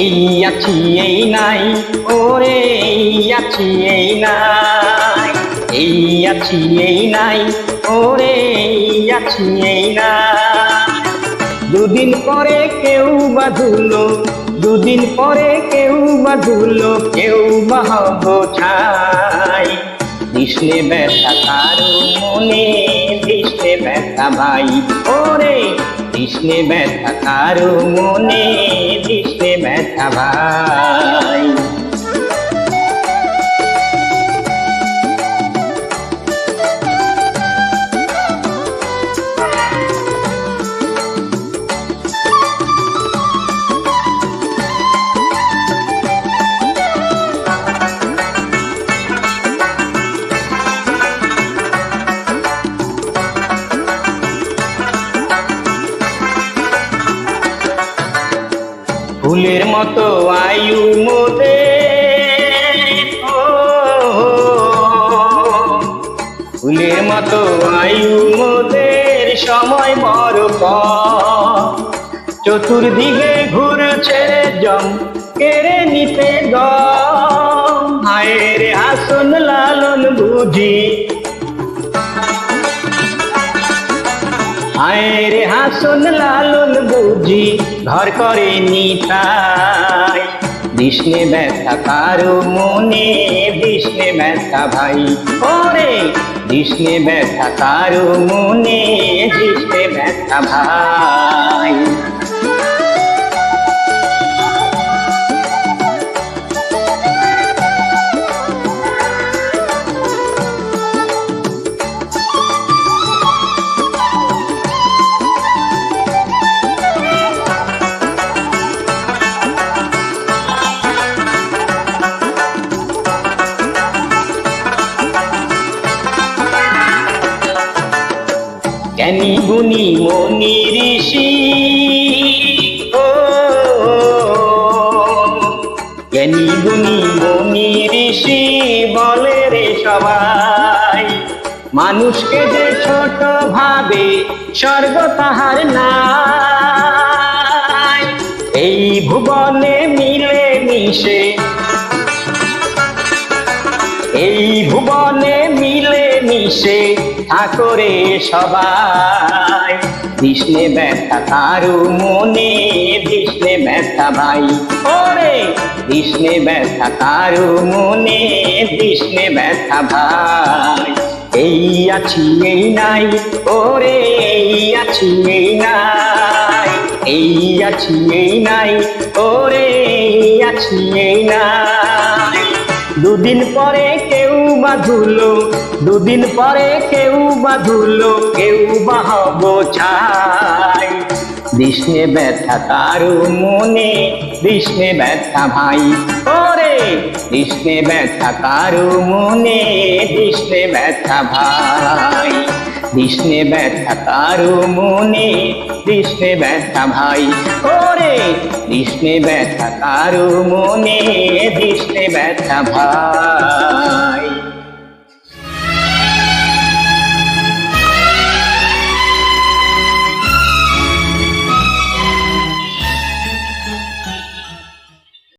এই আছি এই নাই, ওরে এই আছি এই নাই, এই আছি এই নাই, ওরে এই আছি এই নাই। দুদিন পরে কেউ বাঁধুলো, দুদিন পরে কেউ বাঁধুলো, কেউ বাহব ছাই। দিশলে ব্যথা কারো মনে, দিশলে ব্যথা ভাই, ওরে দিশলে ব্যথা কারো মনে, দিশলে ব্যথা ভাই। ফুলের মতো আয়ু মোদের, ফুলের মতো আয়ু মোদের, সময় বড় কম। চতুর্দিকে ঘুরছে জম, কেড়ে নিতে গম। হায়ের হাসন লালন বুঝি, হায়ের হাসন লালন বুঝি, ঘর করে নিতাই। দিশলে ব্যথা কারো মনে, দিশলে ব্যথা ভাই, ওরে দিশলে ব্যথা কারো মনে, দিশলে ব্যথা ভাই। জ্ঞানী গুণী মনি ঋষি, ও জ্ঞানী গুণী মনি ঋষি বলে রে সবাই, মানুষকে যে ছোট ভাবে স্বর্গ তাহার নাই। এই ভুবনে মিলে মিশে, এই ভুবনে মিলে মিশে ঠাকুরে সবাই। দিশলে ব্যথা কারো মনে, দিশলে ব্যথা ভাই, ওরে দিশলে ব্যথা কারো মনে, দিশলে ব্যথা ভাই। এই আছি এই নাই, ওরে এই আছি এই নাই, এই আছি এই নাই, ওরে এই আছি এই নাই। দুদিন পরে কেউ বাঁধুলো, দুদিন পরে কেউ বাঁধুলো, কেউ বাহব ছাই। দিশলে ব্যথা কারো মনে, দিশলে ব্যথা ভাই, ওরে দিশলে ব্যথা কারো মনে, দিশলে ব্যথা ভাই। দিশলে ব্যথা কারো মনে, দিশলে ব্যথা ভাই, ওরে দিশলে ব্যথা কারো মনে, দিশলে ব্যথা ভাই।